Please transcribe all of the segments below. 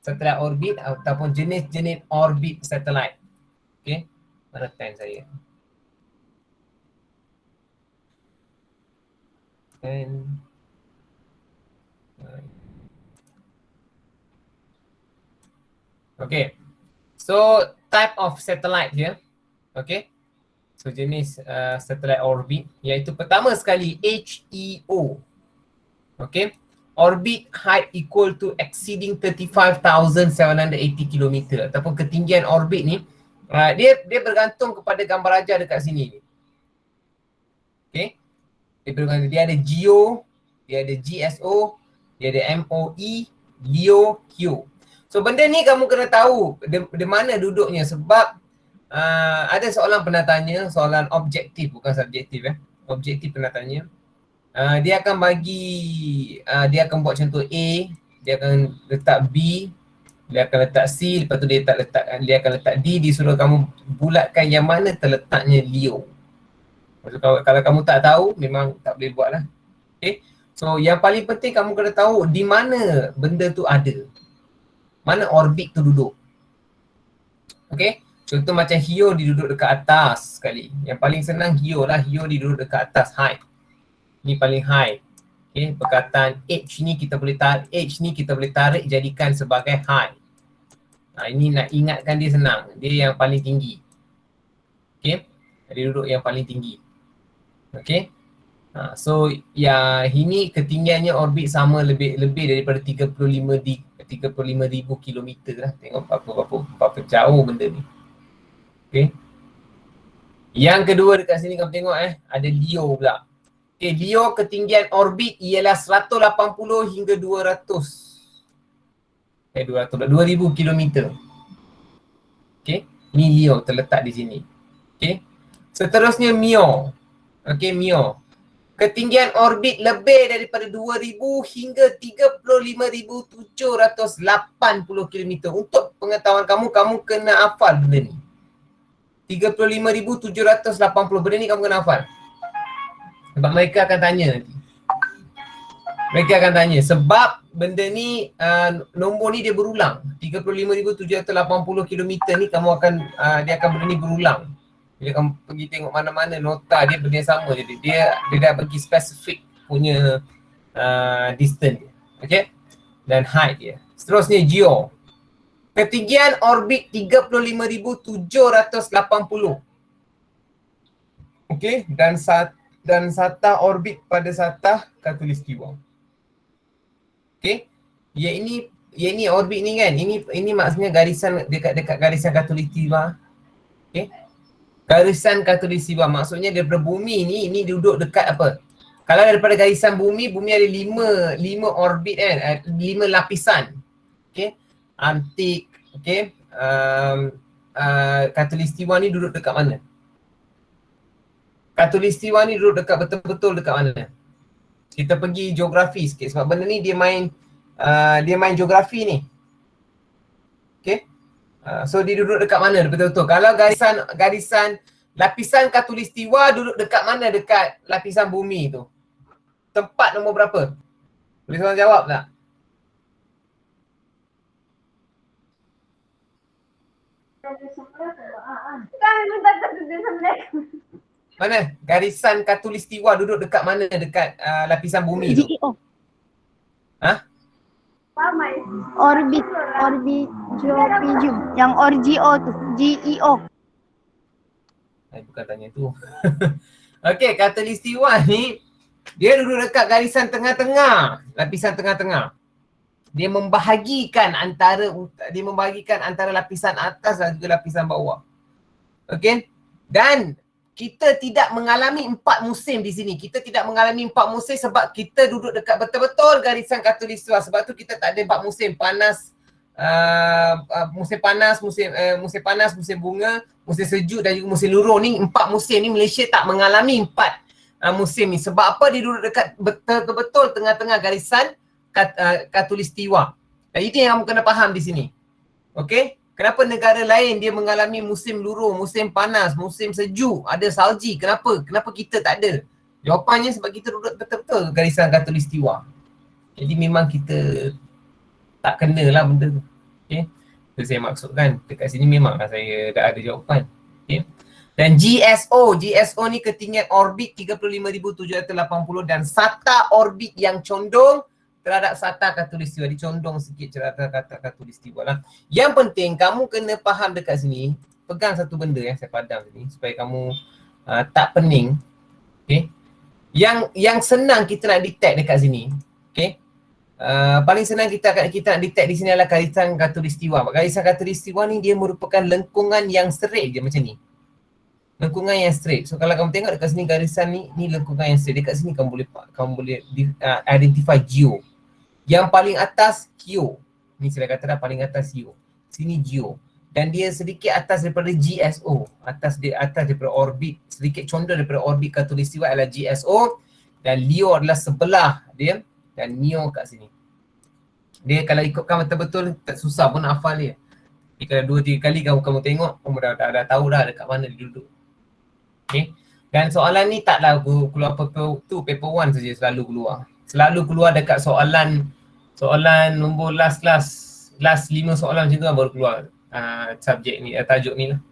Satelit orbit ataupun jenis-jenis orbit satelit. Okay, mana time saya? And okay, so type of satellite here. Okay, so jenis satellite orbit iaitu pertama sekali HEO. Okay, orbit height equal to exceeding 35,780 km ataupun ketinggian orbit ni dia bergantung kepada gambar ajar dekat sini ni. Okay, dia ada GEO, dia ada GSO, dia ada MOE, LEO, Q. So benda ni kamu kena tahu di mana duduknya sebab ada soalan pernah tanya, soalan objektif bukan subjektif objektif pernah tanya. Dia akan bagi, dia akan buat contoh A, dia akan letak B, dia akan letak C, lepas tu dia akan letak D, disuruh kamu bulatkan yang mana terletaknya LEO. Kalau kamu tak tahu, memang tak boleh buat lah. Okay, so yang paling penting kamu kena tahu di mana benda tu ada, mana orbit tu duduk. Okay, contoh macam HEO diduduk dekat atas sekali. Yang paling senang HEO lah, HEO diduduk dekat atas, high. Ni paling high. Okay, perkataan H ni kita boleh tarik jadikan sebagai high. Ini nak ingatkan dia senang. Dia yang paling tinggi. Okay, dia duduk yang paling tinggi. Okay, so ya ini ketinggiannya orbit sama lebih daripada 35,000 kilometer lah. Tengok berapa jauh benda ni. Okay, yang kedua dekat sini kamu tengok ada LEO pula. Okay, LEO ketinggian orbit ialah 180 hingga 2,000 kilometer. Okay, ni LEO terletak di sini. Okay, seterusnya MEO. Okay, MEO. Ketinggian orbit lebih daripada 2,000 hingga 35,780 km. Untuk pengetahuan kamu kena hafal benda ni. 35,780 benda ni kamu kena hafal. Sebab mereka akan tanya nanti. Mereka akan tanya sebab benda ni nombor ni dia berulang. 35,780 km ni kamu akan dia akan benda ni berulang. Bila kamu pergi tengok mana-mana nota dia benda yang sama. Jadi dia dah bagi spesifik punya distance dia. Okay, dan height dia. Seterusnya GEO. Ketinggian orbit 35,780. Okay, dan satah orbit pada satah khatulistiwa. Okay, ya ini orbit ni kan, ini maksudnya garisan dekat garisan khatulistiwa. Okay, garisan khatulistiwa maksudnya daripada bumi ni, ini duduk dekat apa? Kalau daripada garisan bumi ada 5 orbit kan, 5 lapisan. Okay, antik, okay, khatulistiwa ni duduk dekat mana? Khatulistiwa ni duduk dekat betul-betul dekat mana? Kita pergi geografi sikit sebab benda ni dia main geografi ni. Okay, so dia duduk dekat mana betul-betul? Kalau garisan lapisan khatulistiwa duduk dekat mana dekat lapisan bumi tu? Tempat nombor berapa? Boleh seorang jawab tak? Mana? Garisan khatulistiwa duduk dekat mana dekat lapisan bumi tu? GEO. Orbit geopijum. Yang ORGO tu, GEO. Bukan tanya tu. Okey, khatulistiwa ni dia duduk dekat garisan tengah-tengah, lapisan tengah-tengah. Dia membahagikan antara lapisan atas dan juga lapisan bawah. Okey? Dan kita tidak mengalami 4 musim di sini. Kita tidak mengalami 4 musim sebab kita duduk dekat betul-betul garisan khatulistiwa. Sebab tu kita tak ada 4 musim. Panas, musim panas, musim panas, musim bunga, musim sejuk dan juga musim luruh ni. 4 musim ni Malaysia tak mengalami 4 musim ni. Sebab apa? Dia duduk dekat betul-betul tengah-tengah garisan khatulistiwa. Dan itu yang kamu kena faham di sini. Okey? Kenapa negara lain dia mengalami musim luruh, musim panas, musim sejuk, ada salji? Kenapa? Kenapa kita tak ada? Jawapannya sebab kita duduk betul-betul garisan khatulistiwa. Jadi memang kita tak kenalah benda tu. Okay. Itu saya maksudkan. Dekat sini memanglah saya dah ada jawapan. Okay. Dan GSO ni ketinggian orbit 35,780 dan SATA orbit yang condong terhadap SATA khatulistiwa. Dicondong sikit terhadap kata khatulistiwa lah. Yang penting kamu kena faham dekat sini, pegang satu benda yang saya padam ni supaya kamu tak pening. Okay. Yang senang kita nak detect dekat sini. Okay. Paling senang kita nak detect di sini adalah garisan khatulistiwa. Garisan khatulistiwa ni dia merupakan lengkungan yang straight je macam ni. Lengkungan yang straight. So kalau kamu tengok dekat sini garisan ni lengkungan yang straight. Dekat sini kamu boleh identify geo. Yang paling atas Q. Ni saya kata dah paling atas Q. Sini geo. Dan dia sedikit atas daripada GSO. Atas daripada orbit. Sedikit condong daripada orbit khatulistiwa adalah GSO. Dan Leo adalah sebelah dia. Dan Mio kat sini. Dia kalau ikutkan betul-betul tak susah pun nak hafal dia. Jadi kalau 2-3 kali kamu tengok, kamu dah tahu dah dekat mana dia duduk. Okay. Dan soalan ni taklah keluar paper 1 saja selalu keluar. Selalu keluar dekat soalan nombor last 5 soalan macam tu lah baru keluar subjek ni, tajuk ni lah.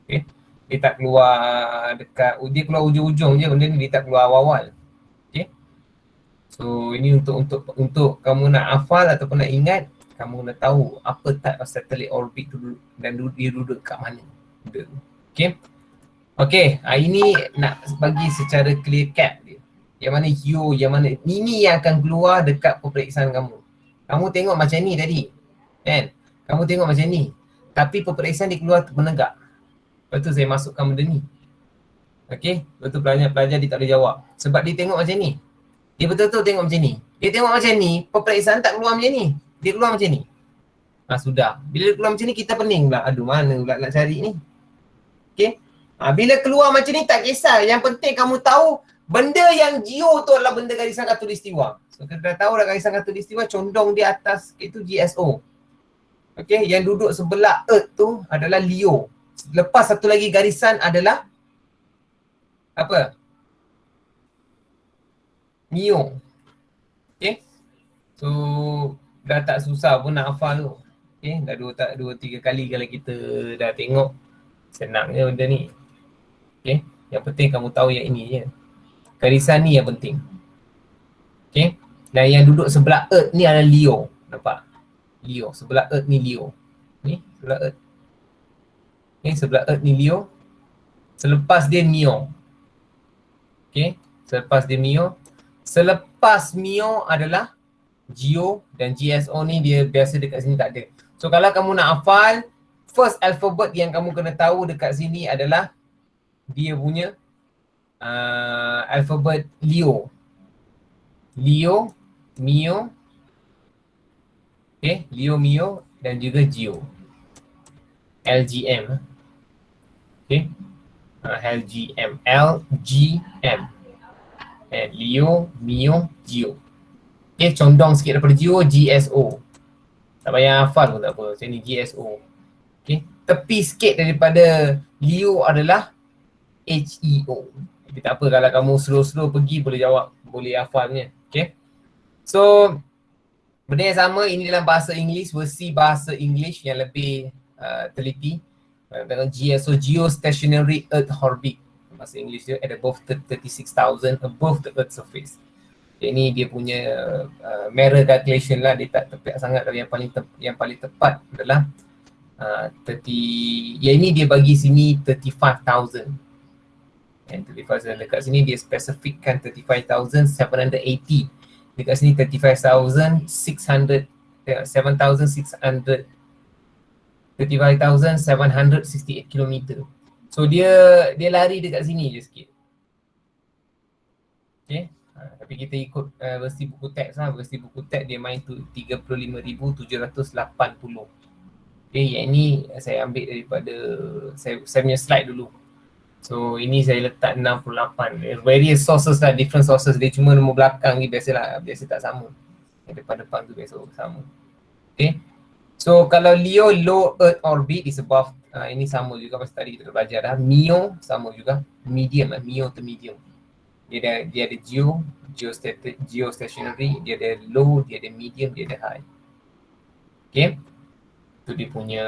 Okay. Dia tak keluar dekat, dia keluar ujung-ujung je benda ni, dia tak keluar awal-awal. Okay. So ini untuk kamu nak hafal ataupun nak ingat, kamu nak tahu apa type of satellite orbit tu dan dia duduk kat mana. Okay. Okay, ini nak bagi secara clear cap dia. Yang mana Hio, yang mana ini yang akan keluar dekat peperiksaan kamu. Kamu tengok macam ni tadi. Kan? Kamu tengok macam ni. Tapi peperiksaan dia keluar menegak. Lepas tu saya masukkan benda ni. Okay, lepas tu pelajar dia tak boleh jawab. Sebab dia tengok macam ni. Dia betul-betul tengok macam ni. Dia tengok macam ni, peperiksaan tak keluar macam ni. Dia keluar macam ni. Sudah. Bila dia keluar macam ni, kita pening pula. Aduh, mana pula nak cari ni. Okay. Bila keluar macam ni tak kisah. Yang penting kamu tahu benda yang geo tu adalah benda garisan khatulistiwa. So kita dah tahu dah garisan khatulistiwa condong di atas itu GSO. Okay, yang duduk sebelah Earth tu adalah Leo. Lepas satu lagi garisan adalah apa? Mio. Okay. So dah tak susah pun nak hafal tu. Okay, dah 2-3 kali kalau kita dah tengok. Senang je benda ni. Okay, yang penting kamu tahu yang ini je. Garisan ni yang penting. Okay, dan yang duduk sebelah Earth ni adalah Leo. Nampak? Leo, sebelah Earth ni Leo. Ni, sebelah Earth. Okay, sebelah Earth ni Leo. Selepas dia Mio. Okay, selepas dia Mio. Selepas Mio adalah Geo dan GSO ni dia biasa dekat sini tak ada. So kalau kamu nak hafal, first alphabet yang kamu kena tahu dekat sini adalah dia punya alphabet Leo. Leo, Mio. Okay, Leo, Mio dan juga Geo. LGM. Okay. LGM. LGM. Leo, Mio, Geo. Okay, condong sikit daripada Geo, GSO. Tak payah hafal pun tak apa. Macam ni GSO. Okay. Tepi sikit daripada Leo adalah HEO. Tapi tak apa kalau kamu slow-slow pergi boleh jawab, boleh hafalnya. Okay. So benda yang sama ini dalam bahasa Inggeris, versi bahasa Inggeris yang lebih teliti. Tengok GSO, Geostationary Earth Orbit. Bahasa Inggeris dia at above 36,000 above the Earth surface. Ini dia punya mirror calculation lah, dia tak tepat sangat, tapi yang paling tepat adalah 30, yang ini dia bagi sini 35,000. And 35,000 dekat sini dia spesifikkan 35,780. Dekat sini 35,600, 7,600, 35,768 km. So dia lari dekat sini je sikit. Okay. Tapi kita ikut versi buku teks lah. Versi buku teks dia main tu 35,780. Okay, yang ini saya ambil daripada saya punya slide dulu. So ini saya letak 68. Various sources lah, different sources. Dia cuma nombor belakang ni biasa tak sama. Yang depan tu biasa sama. Okay. So kalau Leo low Earth orbit is above, ini sama juga pasal tadi kita belajar dah. Mio sama juga, medium lah, Mio to medium. Dia ada geostationary, dia ada low, dia ada medium, dia ada high. Okay. Itu dia punya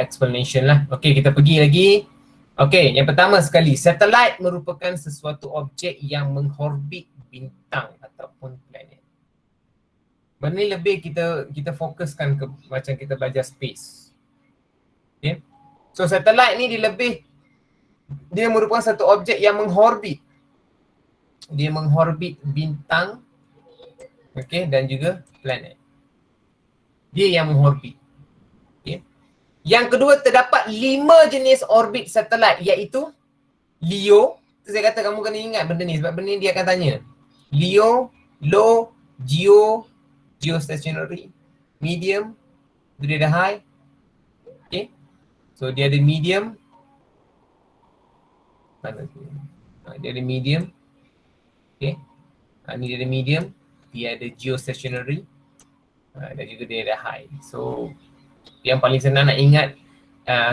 explanation lah. Okay, kita pergi lagi. Okay, yang pertama sekali, satelit merupakan sesuatu objek yang mengorbit bintang ataupun planet. Benda ni lebih kita fokuskan ke macam kita belajar space. Okay. So satelit ni dia merupakan satu objek yang mengorbit. Dia mengorbit bintang, okay, dan juga planet. Dia yang mengorbit. Okay. Yang kedua, terdapat 5 jenis orbit satelit iaitu LEO. Saya kata kamu kena ingat benda ni sebab benda ni dia akan tanya. LEO, low, geostationary, medium, dia ada high. Okay. So dia ada medium. Mana tu? Dia ada medium. Okay. Ni dia ada medium. Dia ada geostationary. Dan juga dia ada high. So yang paling senang nak ingat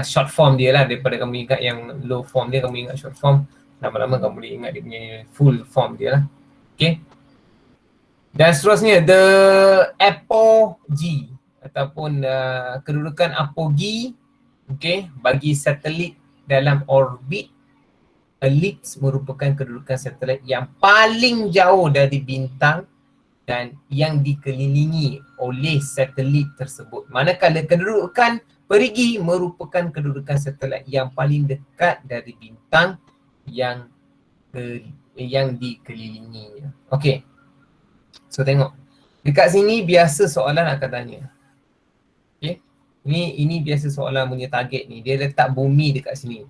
short form dia lah, daripada kamu ingat yang low form dia, kamu ingat short form, lama-lama kamu boleh ingat dia punya full form dia lah. Okay. Dan seterusnya, the apogee ataupun kedudukan apogee, okay, bagi satelit dalam orbit. Ellipse merupakan kedudukan satelit yang paling jauh dari bintang dan yang dikelilingi oleh satelit tersebut. Manakala kedudukan perigi merupakan kedudukan satelit yang paling dekat dari bintang yang dikelilinginya. Okey. So tengok. Dekat sini biasa soalan akan tanya. Okey. Ini biasa soalan punya target ni. Dia letak bumi dekat sini.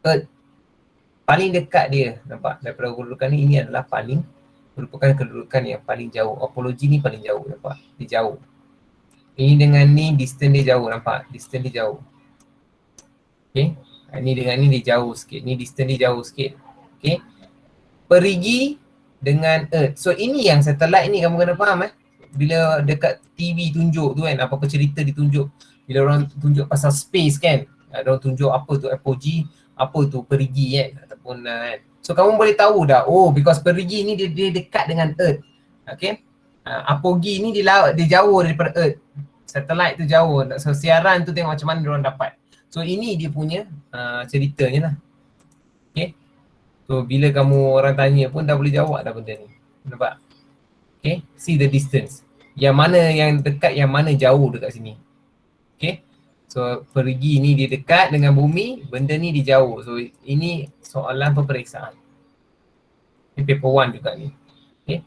Earth paling dekat dia, nampak? Daripada kedudukan ni, ini adalah merupakan kedudukan yang paling jauh. Apology ni paling jauh, nampak? Dia jauh. Ini dengan ni distance dia jauh, nampak? Distance dia jauh. Okay. Ni dengan ni dia jauh sikit. Ni distance dia jauh sikit. Okay. Perigi dengan Earth. So ini yang satellite ni kamu kena faham Bila dekat TV tunjuk tu kan, apa-apa cerita ditunjuk. Bila orang tunjuk pasal space kan, orang tunjuk apa tu apogee, apa tu perigi kan, ataupun so kamu boleh tahu dah, oh because perigi ni dia dekat dengan Earth. Okay. Apogee ni dia jauh daripada Earth. Satellite tu jauh. So siaran tu tengok macam mana diorang dapat. So ini dia punya ceritanya lah. Okay. So bila kamu orang tanya pun dah boleh jawab dah benda ni. Nampak? Okay. See the distance. Yang mana yang dekat, yang mana jauh dekat sini. Okay. So perigi ni dia dekat dengan bumi, benda ni dia jauh. So ini soalan peperiksaan. Ini paper 1 juga ni. Okay.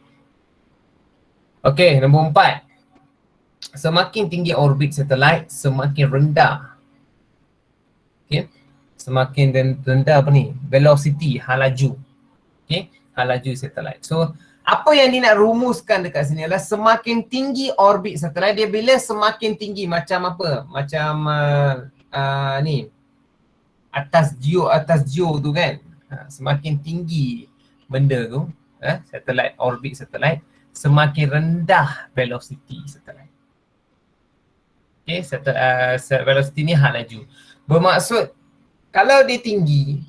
Okay, nombor 4. Semakin tinggi orbit satelit, semakin rendah. Okay. Semakin rendah apa ni? Velocity, halaju. Okay, halaju satelit. So apa yang dia nak rumuskan dekat sini adalah semakin tinggi orbit satelit dia, bila semakin tinggi macam apa? Macam ni atas geo tu kan. Semakin tinggi benda tu, satelit, orbit satelit, semakin rendah velocity satelit. Okay, velocity ni hal laju. Bermaksud kalau dia tinggi,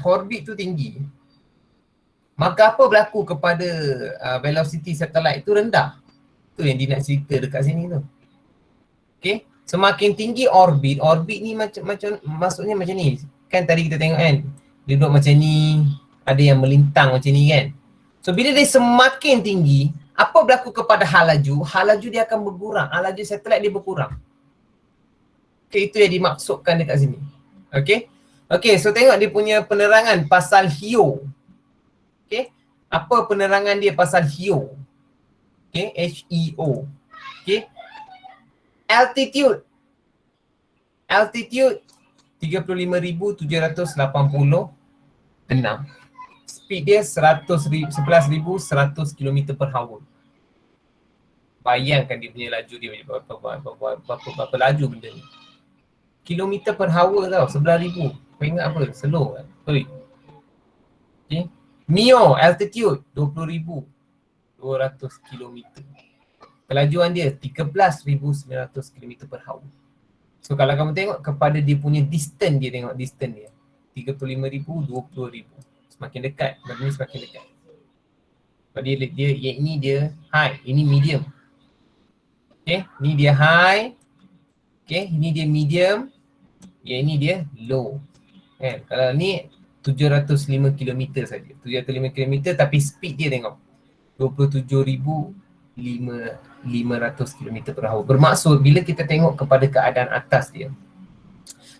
orbit tu tinggi, maka apa berlaku kepada velocity satelit itu rendah. Tu yang dia nak cerita dekat sini tu. Okay. Semakin tinggi orbit ni macam maksudnya macam ni. Kan tadi kita tengok kan, dia duduk macam ni, ada yang melintang macam ni kan. So bila dia semakin tinggi, apa berlaku kepada hal laju? Hal laju dia akan berkurang. Hal laju satelit dia berkurang. Okay, itu yang dimaksudkan dekat sini. Okay. Okay, so tengok dia punya penerangan pasal HEO. Okay, apa penerangan dia pasal HEO? Okay, HEO. Okay, altitude 35,786. Speed dia 11,100 km per hour. Bayangkan dia punya laju dia berapa laju benda ni. Kilometer per hour tau, 11,000. Kau ingat apa? Slow kan? Okay. MEO, altitude 20,200 km. Kelajuan dia 13,900 km per hour. So kalau kamu tengok kepada dia punya distance dia, tengok distance dia. 35,000, 20,000. Semakin dekat, benda ni semakin dekat. Sebab dia yang ini dia high, ini medium. Okay, ni dia high. Okay, ini dia medium. Yang ini dia low. Kalau ni 705 km saja. 705 km tapi speed dia tengok 27,500 km per hour. Bermaksud bila kita tengok kepada keadaan atas dia,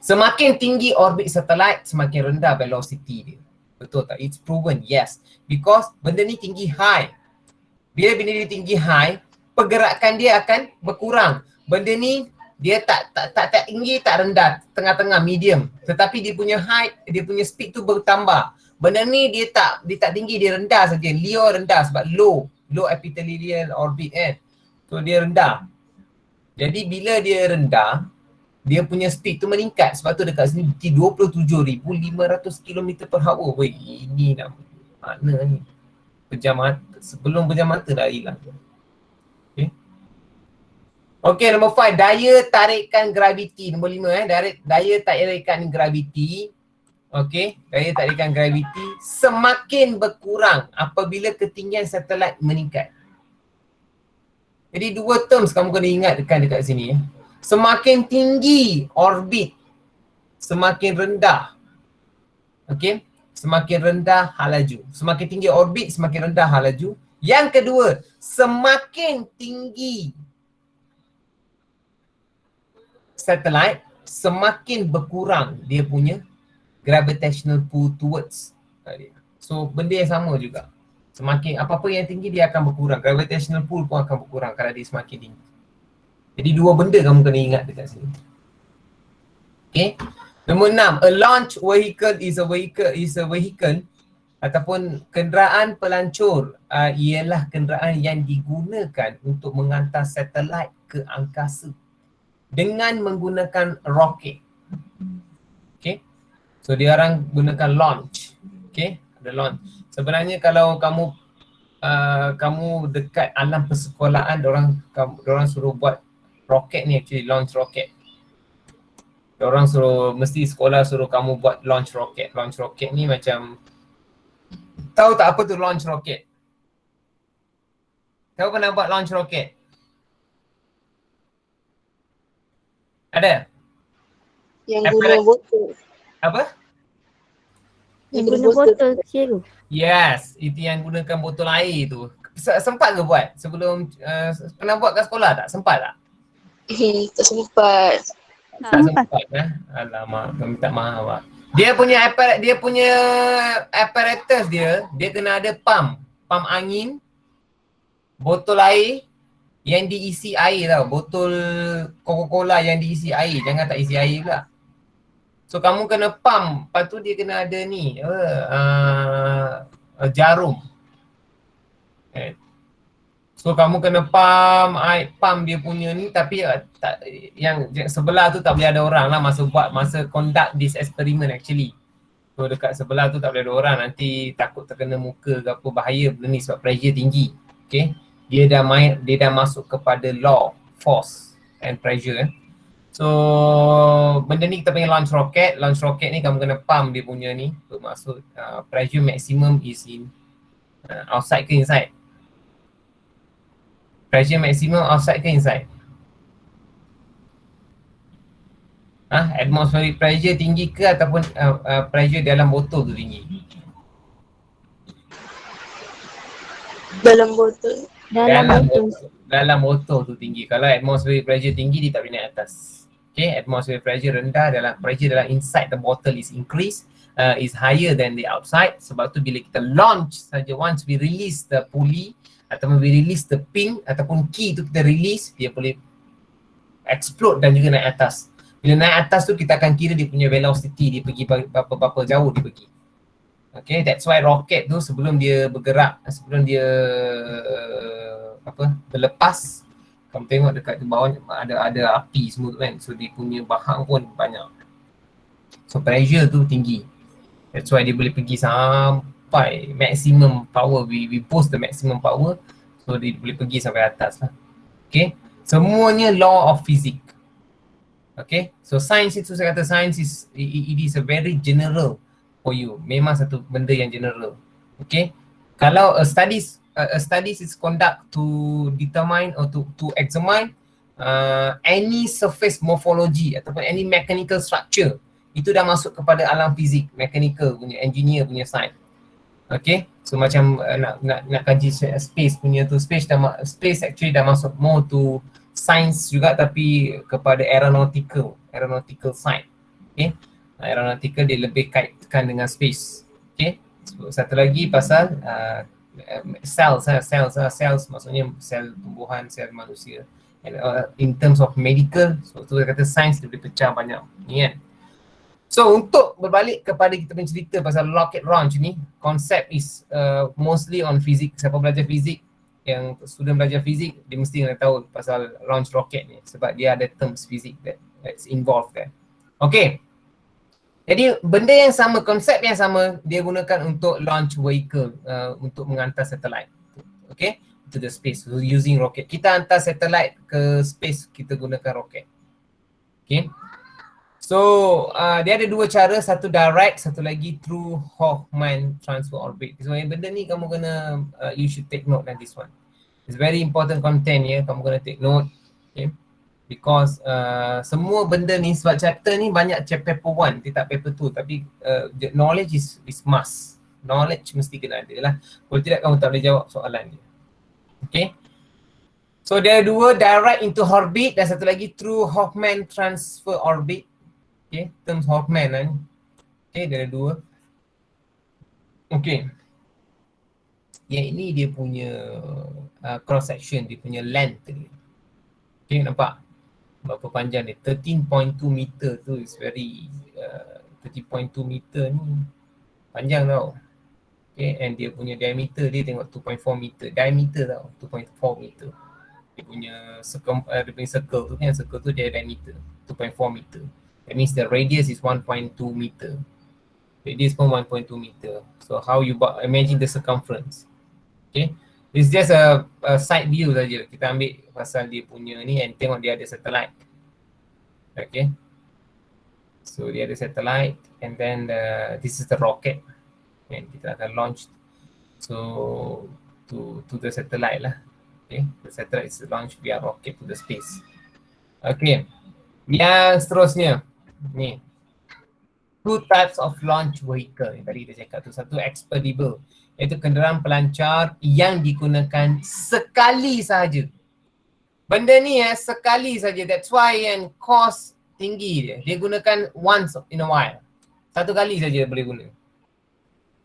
semakin tinggi orbit satellite, semakin rendah velocity dia. Betul tak? It's proven, yes. Because benda ni tinggi high. Bila benda ni tinggi high, pergerakan dia akan berkurang. Benda ni dia tak tinggi, tak rendah, tengah-tengah, medium. Tetapi dia punya height, dia punya speed tu bertambah. Benda ni dia tak tinggi, dia rendah saja. LEO rendah sebab low epithelial orbit kan. So dia rendah. Jadi bila dia rendah, dia punya speed tu meningkat. Sebab tu dekat sini 27,500 km per hour. Weh, ini dah mana ni? Pejam mata, sebelum pejam mata dah hilang. Okay, nombor 5, daya tarikan graviti. Nombor 5 daya tarikan graviti. Okay, daya tarikan graviti semakin berkurang apabila ketinggian satelit meningkat. Jadi dua terms kamu kena ingatkan dekat sini. Semakin tinggi orbit, semakin rendah. Okay, semakin rendah hal laju. Semakin tinggi orbit, semakin rendah hal laju. Yang kedua, semakin tinggi satellite, semakin berkurang dia punya gravitational pull towards dia. So benda yang sama juga. Semakin apa-apa yang tinggi dia akan berkurang. Gravitational pull pun akan berkurang kalau dia semakin tinggi. Jadi dua benda kamu kena ingat dekat sini. Okay. Nombor 6, a launch vehicle is a vehicle ataupun kenderaan pelancur ialah kenderaan yang digunakan untuk menghantar satelit ke angkasa dengan menggunakan roket. Okay. So dia orang gunakan launch. Okay, ada launch. Sebenarnya kalau kamu dekat alam persekolahan, dorang suruh buat roket ni, actually launch roket. Dorang suruh, mesti sekolah suruh kamu buat launch roket. Launch roket ni macam, tahu tak apa tu launch roket? Kau pernah buat launch roket? Ada? Yang guna botol. Apa? Yang guna botol kecil tu. Yes, itu yang gunakan botol air tu. Sempat ke buat sebelum, pernah buat kat sekolah tak? Sempat tak? Tak sempat. Tak sempat Alamak, kami minta maaf pak. Dia punya apparatus dia kena ada pump angin, botol air yang diisi air tau. Botol Coca-Cola yang diisi air, jangan tak isi air pula. So kamu kena pump, lepas tu dia kena ada ni jarum. So kamu kena pump dia punya ni, tapi yang sebelah tu tak boleh ada orang lah masa conduct this experiment actually. So dekat sebelah tu tak boleh ada orang, nanti takut terkena muka ke apa, bahaya benda ni sebab pressure tinggi. Okay, dia dah masuk kepada law, force and pressure. So benda ni kita panggil launch rocket. Launch rocket ni kamu kena pump dia punya ni, bermaksud pressure maximum is in outside ke inside? Pressure maximum outside ke inside? Atmospheric pressure tinggi ke ataupun pressure dalam botol tu tinggi? Dalam botol. Dalam botol tu tinggi. Kalau atmospheric pressure tinggi, dia tak boleh naik atas. Okay, atmospheric pressure rendah, pressure dalam inside the bottle is increased, is higher than the outside. Sebab tu bila kita launch saja, once we release the pulley ataupun we release the pin ataupun key tu kita release, dia boleh explode dan juga naik atas. Bila naik atas tu kita akan kira dia punya velocity, dia pergi berapa jauh dia pergi. Okay, that's why rocket tu sebelum dia bergerak, sebelum dia berlepas, kamu tengok dekat di bawah ada api semua tu kan. So dia punya bahang pun banyak. So pressure tu tinggi. That's why dia boleh pergi sampai maximum power. We boost the maximum power. So dia boleh pergi sampai atas lah. Okay, semuanya law of physics. Okay, so science itu, saya kata science it is a very general for you. Memang satu benda yang general. Okay, kalau a studies is conduct to determine or to examine any surface morphology ataupun any mechanical structure, itu dah masuk kepada alam fizik, mechanical punya, engineer punya side. Okay, so macam nak kaji space punya tu, space actually dah masuk more to science juga, tapi kepada aeronautical side. Okay, aeronautical dia lebih kaitkan dengan space. Okay, so, satu lagi pasal cells maksudnya sel tumbuhan, sel manusia. And, in terms of medical, so tu kata science dia boleh pecah banyak ni kan. So untuk berbalik kepada kita punya cerita pasal rocket launch ni, konsep is mostly on fizik. Siapa belajar fizik, yang student belajar fizik, dia mesti kena tahu pasal launch rocket ni, sebab dia ada terms fizik that's involved there. Okay, jadi benda yang sama, konsep yang sama dia gunakan untuk launch vehicle, untuk menghantar satellite. Okay, to the space, so using rocket. Kita hantar satellite ke space, kita gunakan rocket. Okay, so dia ada dua cara, satu direct, satu lagi through Hoffman transfer orbit. So yang benda ni kamu kena, you should take note on this one. It's very important content ya, kamu kena take note. Okay, because semua benda ni, sebab chapter ni banyak paper 1, dia tak paper 2, tapi knowledge is must. Knowledge mesti kena ada lah. Kalau tidak kamu tak boleh jawab soalan dia. Okay, so dia ada dua, direct into orbit dan satu lagi through Hoffman transfer orbit. Okay, terms Hoffman kan. Okay, dia ada dua. Okay, yang ini dia punya cross section, dia punya length dia. Okay, nampak berapa panjang dia, 13.2 meter tu is very 13.2 meter ni panjang tau. Okay, and dia punya diameter dia tengok 2.4 meter, diameter tau, 2.4 meter. Dia punya circle tu kan, circle tu dia diameter 2.4 meter. That means the radius is 1.2 meter. Radius pun 1.2 meter. So how you imagine the circumference. Okay, it's just a side view saja. Kita ambil pasal dia punya ni and tengok dia ada satellite. Okay, so dia ada satellite and then this is the rocket. And kita akan launch so to the satellite lah. Okay, the satellite is launched via rocket to the space. Okay, yang seterusnya ni, two types of launch vehicle yang tadi kita cakap tu. Satu expendable, iaitu kenderaan pelancar yang digunakan sekali sahaja. Benda ni sekali saja, that's why yang cost tinggi dia. Dia gunakan once in a while, satu kali saja boleh guna.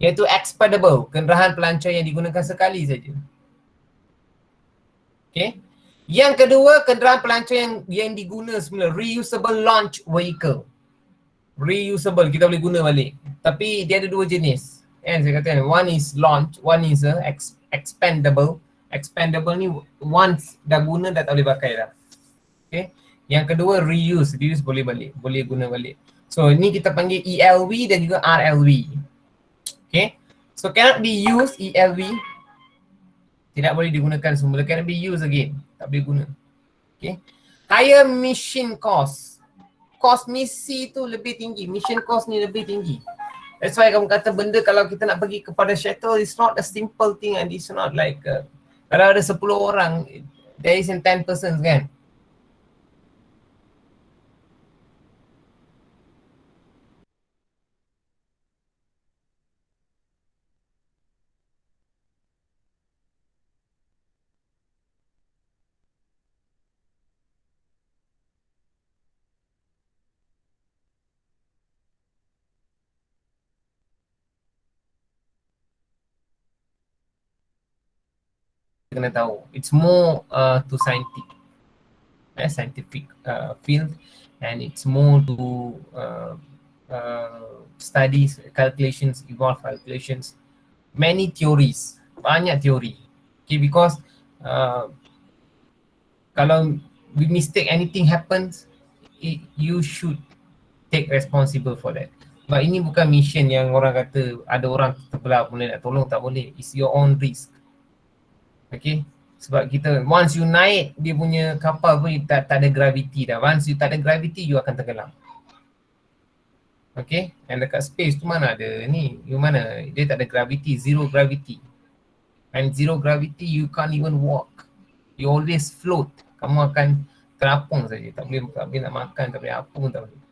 Iaitu expendable, kenderaan pelancar yang digunakan sekali saja. Okay. Yang kedua, kenderaan pelancar yang diguna semula, reusable launch vehicle. Reusable, kita boleh guna balik. Tapi dia ada dua jenis. Saya kata one is launch, one is expendable. Expendable ni once dah guna dah tak boleh pakai dah. Okay. Yang kedua reuse, boleh balik, boleh guna balik. So ni kita panggil ELV dan juga RLV. Okay, so cannot be used, ELV tidak boleh digunakan semula, cannot be used again, tak boleh guna. Okay, higher mission cost, cost misi tu lebih tinggi, mission cost ni lebih tinggi. That's why kamu kata benda kalau kita nak pergi kepada shuttle, it's not a simple thing and it's not like kalau ada 10 orang, there is 10 persons kan. Kena tahu, it's more to scientific field, and it's more to studies, calculations, evolved calculations, many theories, banyak teori. Okay, because kalau we mistake, anything happens, you should take responsible for that. But ini bukan mission yang orang kata ada orang terbelah boleh nak tolong, tak boleh. It's your own risk. Okay, sebab kita once you naik dia punya kapal pun tak ada gravity dah. Once you tak ada gravity, you akan tenggelam. Okay, and dekat space tu mana ada ni, you mana dia tak ada gravity, zero gravity. And zero gravity you can't even walk, you always float. Kamu akan terapung saja. Tak boleh nak makan, tak boleh apung, tak boleh.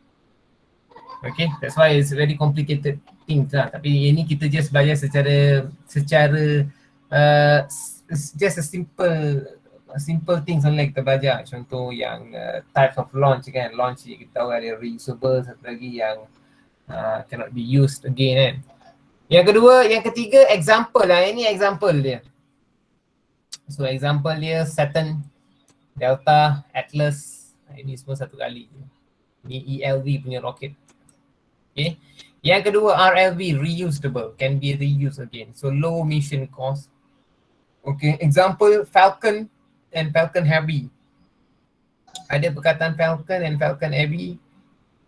Okay, that's why it's very complicated things lah. Tapi ini kita just belajar secara just a simple things only kita belajar. Contoh yang types of launch kan. Launch kita tahu ada reusable, satu lagi yang cannot be used again kan. Yang ketiga example lah. Ini example dia. So example dia Saturn, Delta, Atlas. Ini semua satu kali. Ini ELV punya rocket. Okay. Yang kedua RLV, reusable, can be reused again. So low mission cost. Okay, example Falcon and Falcon Heavy. Ada perkataan Falcon and Falcon Heavy.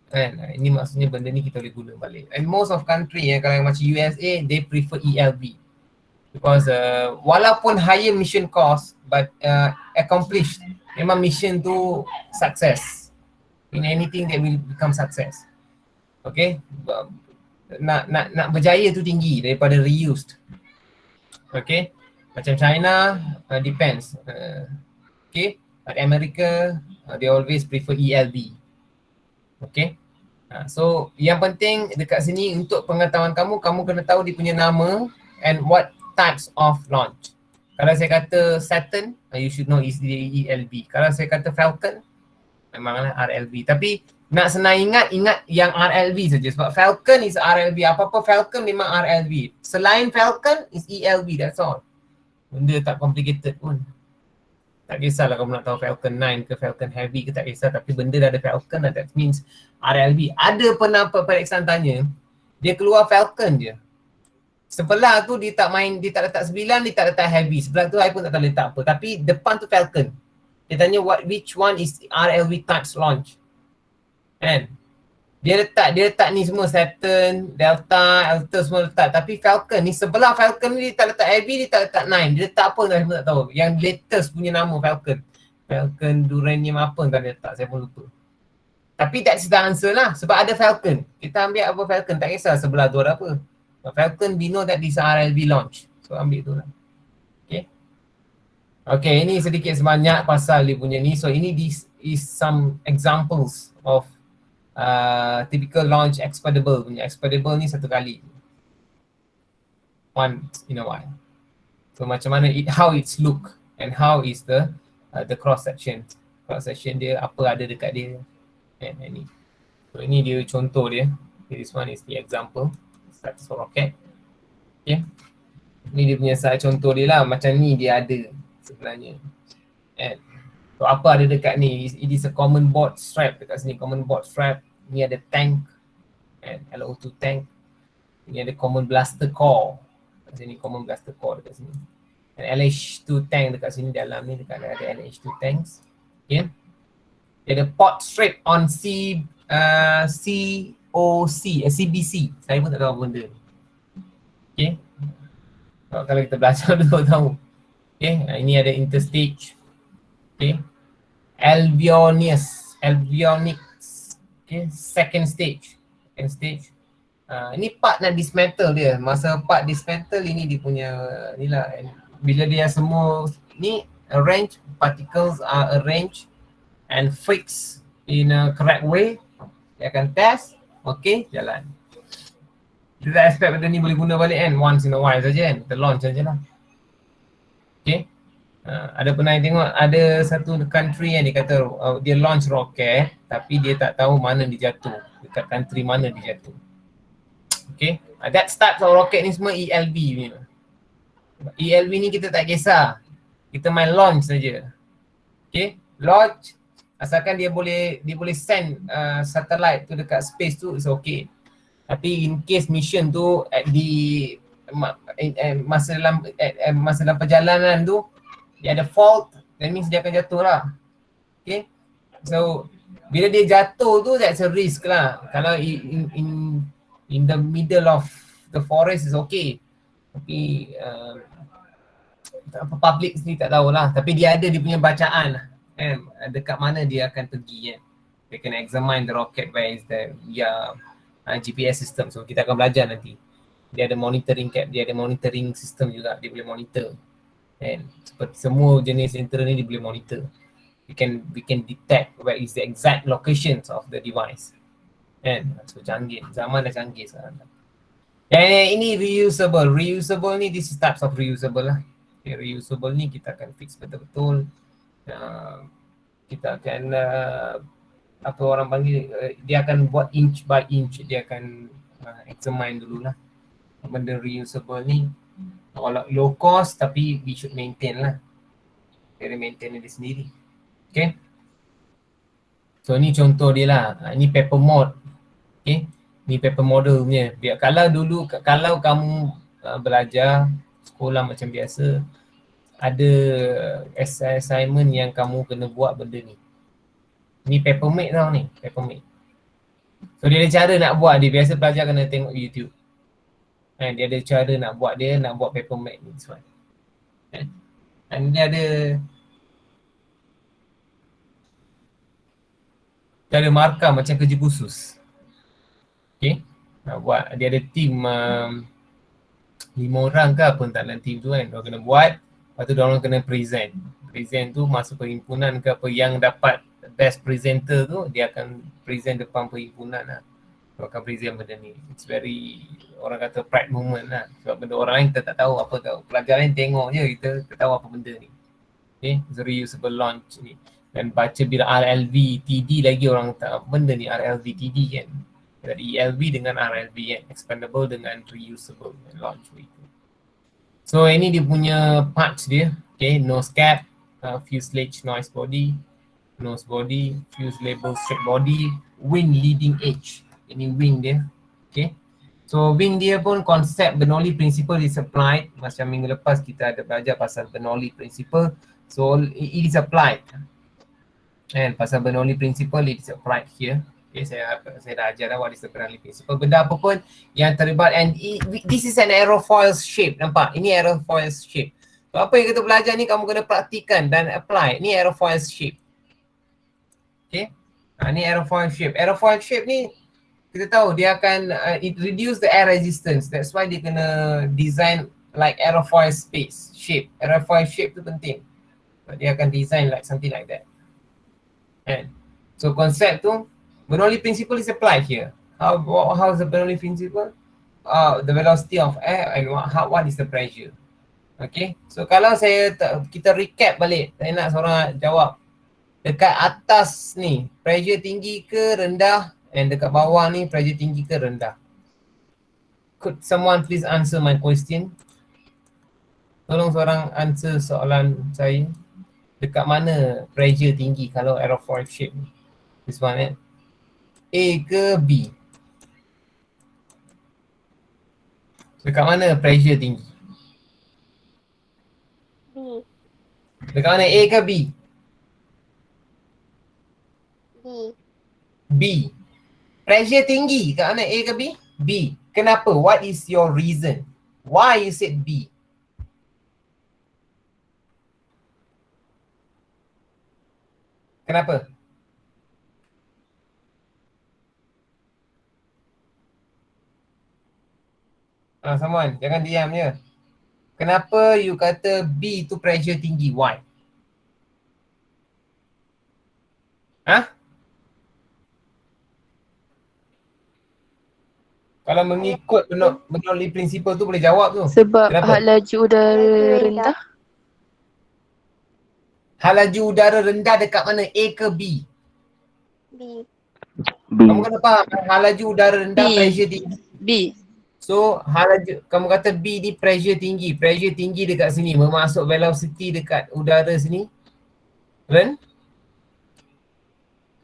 Kan, ini maksudnya benda ni kita boleh guna balik. And most of country kalau yang macam USA, they prefer ELV. Because walaupun higher mission cost, but accomplished. Memang mission tu success. In anything that will become success. Okay, nak berjaya tu tinggi daripada reused. Okay, macam China depends. Okay, but America they always prefer ELV. Okay, so yang penting dekat sini untuk pengetahuan kamu kena tahu dia punya nama and what types of launch. Kalau saya kata Saturn, you should know is the ELV. Kalau saya kata Falcon, memanglah RLV. Tapi nak senang ingat yang RLV saja sebab Falcon is RLV. Apa-apa Falcon memang RLV. Selain Falcon is ELV, that's all. Benda tak complicated pun. Tak kisahlah kamu nak tahu Falcon 9 ke Falcon Heavy ke, tak kisah. Tapi benda dah ada Falcon, that means RLV. Ada pernah periksaan tanya, dia keluar Falcon je. Sebelah tu dia tak letak 9, dia tak letak Heavy. Sebelah tu I pun tak tahu letak apa. Tapi depan tu Falcon. Dia tanya which one is RLV types launch. Kan? Dia letak ni semua Saturn, Delta, Alta semua letak. Tapi Falcon ni sebelah Falcon ni dia tak letak Heavy, dia tak letak 9. Dia letak apa saya pun tak tahu. Yang latest punya nama Falcon. Falcon Duranium apa entah dia letak, saya pun lupa. Tapi that's the answer lah. Sebab ada Falcon. Kita ambil apa Falcon, tak kisah sebelah tu ada apa. Falcon we know that this RLV launch. So ambil tu lah. Okay. Okay, ini sedikit sebanyak pasal dia punya ni. So ini this is some examples of typical launch expendable punya. Expendable ni satu kali. Once in a while. So macam mana how it's look and how is the cross section. Cross section dia apa ada dekat dia. And ini. So ini dia contoh dia. This one is the example. Status rocket. Okay. Ni dia punya contoh dia lah. Macam ni dia ada sebenarnya. And so apa ada dekat ni? It is a common board strap dekat sini. Common board strap. Ni ada tank. And LO2 tank. Ni ada common blaster core. Dekat sini common blaster core dekat sini. And LH2 tank dekat sini dalam ni dekat ada LH2 tanks. Okay. Dia ada port strap on CBC. Saya pun tak tahu apa benda ni. Okay. Kalau kita belajar dulu tahu. Okay. Ini ada interstage. Okay. Avionics. Okay. Second stage. Ini part nak dismantle dia. Masa part dismantle ini dia punya ni lah. Bila dia semua ni arrange, particles are arranged and fixed in a correct way, dia akan test. Okay, jalan. Kita tak expect benda ni boleh guna balik kan, once in a while saja kan, kita launch saja lah. Okay. Ada pernah tengok ada satu country yang dia kata dia launch rocket tapi dia tak tahu mana dia jatuh, dekat country mana dia jatuh. Okay, that type of rocket ni semua ELV ni. ELV ni kita tak kisah, kita main launch saja. Okay, launch asalkan dia boleh send satellite tu dekat space tu, is okay. Tapi in case mission tu masa dalam perjalanan tu dia ada fault, that means dia akan jatuh lah. Okay, so bila dia jatuh tu that's a risk lah. Kalau in the middle of the forest is okay. Tapi public ni tak tahulah. Tapi dia ada dia punya bacaan lah. Dekat mana dia akan pergi kan. Dia kena examine the rocket where is the GPS system. So kita akan belajar nanti. Dia ada monitoring system juga. Dia boleh monitor. And seperti semua jenis intern ni dia boleh monitor. we can detect where is the exact locations of the device. Kan? So canggih, zaman dah canggih sekarang. Yang ini reusable. Reusable ni, this is types of reusable lah. Okay, reusable ni kita akan fix betul-betul. Kita akan apa orang panggil, dia akan buat inch by inch. Dia akan examine dululah. Benda reusable ni kalau low cost tapi we should maintain lah. Dia maintain dia sendiri. Okay. So ni contoh dia lah. Ni paper mode. Okay. Ni paper model punya. Biar kalau dulu, kalau kamu belajar sekolah macam biasa, ada assignment yang kamu kena buat benda ni. Ni papermate tau ni, papermate. So dia ada cara nak buat dia. Biasa pelajar kena tengok YouTube. Dia ada cara nak buat dia, nak buat papermate ni semua. Dan dia ada markah macam kerja khusus. Okay, nak buat, dia ada team 5 orang ke apa entah dalam team tu kan. Diorang kena buat, lepas tu diorang kena present. Present tu masuk perhimpunan ke apa, yang dapat best presenter tu dia akan present depan perhimpunan lah. Dia akan present benda ni. It's very, orang kata pride moment lah. Sebab benda orang lain kita tak tahu apa tahu. Pelajar lain tengok je, kita tahu apa benda ni. Okay, it's a reusable launch ni. Dan baca bila RLV TD lagi orang tak benda ni, RLV TD kan. Dari ELV dengan RLV kan, expandable dengan reusable launch itu. So ini dia punya parts dia. Okay, nose cap, fuselage noise body, nose body, fuse label straight body, wing leading edge. Ini wing dia. Okay. So wing dia pun konsep Bernoulli principle is applied. Macam minggu lepas kita ada belajar pasal Bernoulli principle. So it is applied. And pasal Bernoulli principle it is applied here. Okay, saya dah ajar dah what is the Bernoulli principle. Benda apa pun yang terlibat, and this is an aerofoil shape. Nampak? Ini aerofoil shape. So apa yang kita belajar ni kamu kena praktikan dan apply. Ni aerofoil shape. Okay. Ni aerofoil shape. Aerofoil shape ni kita tahu dia akan it reduce the air resistance. That's why dia kena design like aerofoil space shape. Aerofoil shape tu penting. Dia akan design like something like that. And so konsep tu Bernoulli principle is applied here. How is the Bernoulli principle? The velocity of air and what is the pressure. Okay. So kalau kita recap balik, saya nak seorang jawab. Dekat atas ni pressure tinggi ke rendah, and dekat bawah ni pressure tinggi ke rendah? Could someone please answer my question? Tolong seorang answer soalan saya. Dekat mana pressure tinggi kalau aerofoil shape ni? This one A ke B? Dekat mana pressure tinggi? B. Dekat mana, A ke B? B. B. Pressure tinggi kat mana, A ke B? B. Kenapa? What is your reason? Why you said B? Kenapa? Someone, jangan diam je. Kenapa you kata B tu pressure tinggi? Why? Kalau mengikut Bernoulli principle tu boleh jawab tu. Sebab Kenapa? hak laju udara rendah. Hal laju udara rendah dekat mana, A ke B? B. Kamu kena faham, hal laju udara rendah B. pressure tinggi. B. So hal laju, kamu kata B ni pressure tinggi. Pressure tinggi dekat sini, memasuk velocity dekat udara sini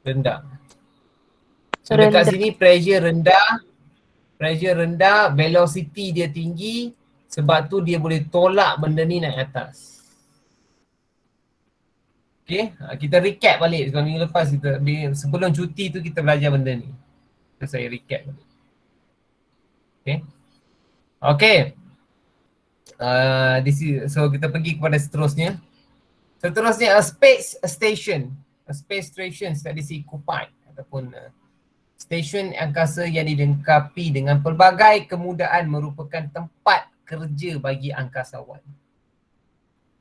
rendah. So dekat sini pressure rendah, velocity dia tinggi, sebab tu dia boleh tolak benda ni naik atas. Okay, kita recap balik sebab minggu lepas sebelum cuti tu kita belajar benda ni. So saya recap balik. Okay. So kita pergi kepada seterusnya. Seterusnya, a space station that is occupied ataupun stesen angkasa yang dilengkapi dengan pelbagai kemudahan merupakan tempat kerja bagi angkasawan.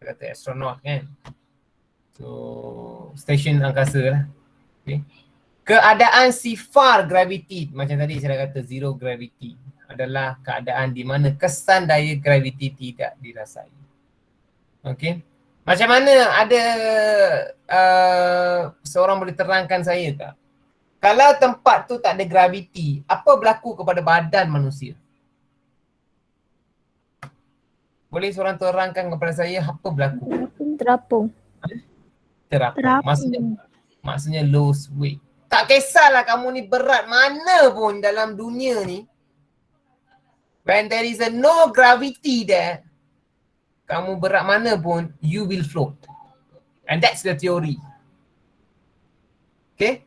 Kita kata astronaut kan. So So stesen angkasa lah. Okay. Keadaan sifar graviti, macam tadi saya dah kata zero gravity, adalah keadaan di mana kesan daya graviti tidak dirasai. Okay. Macam mana ada seorang boleh terangkan saya tak? Kalau tempat tu tak ada graviti, apa berlaku kepada badan manusia? Boleh seorang terangkan kepada saya apa berlaku? Terapung. Terapung. Maksudnya lose weight. Tak kisahlah kamu ni berat mana pun dalam dunia ni. When there is a no gravity there, kamu berat mana pun, you will float. And that's the theory. Okay?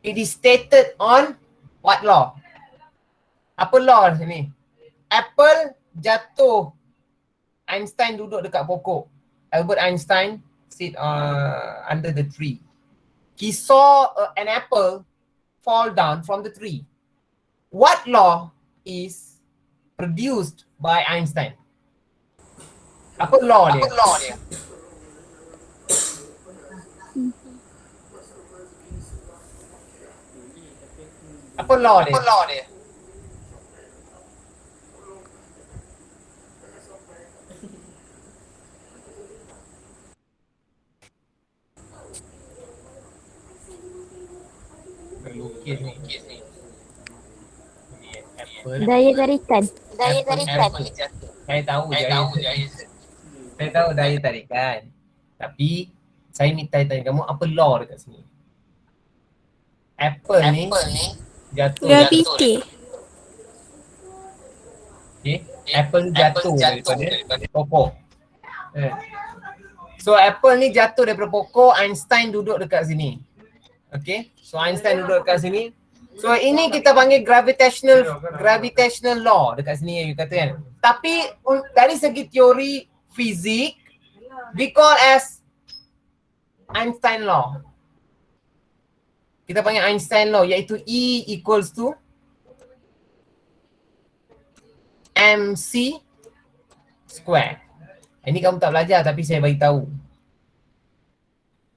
It is stated on what law? Apa law sini? Apple jatuh, Einstein duduk dekat pokok. Albert Einstein sit under the tree. He saw an apple fall down from the tree. What law is produced by Einstein? Apa law dia? Apa law dia? Lukis ni. Apple. Daya tarikan. Apple. Saya tahu daya tarikan. Tapi saya minta tanya kamu apa law dekat sini? Apple ni jatuh. Gravity. Okay. Apple jatuh daripada pokok. So Apple ni jatuh daripada pokok, Einstein duduk dekat sini. Okay. So Einstein duduk dekat sini. So ini kita panggil gravitational law dekat sini yang you kata kan. Tapi dari segi teori fizik, we call as Einstein law. Kita panggil Einstein law, iaitu E equals to mc square. Ini kamu tak belajar tapi saya bagi tahu.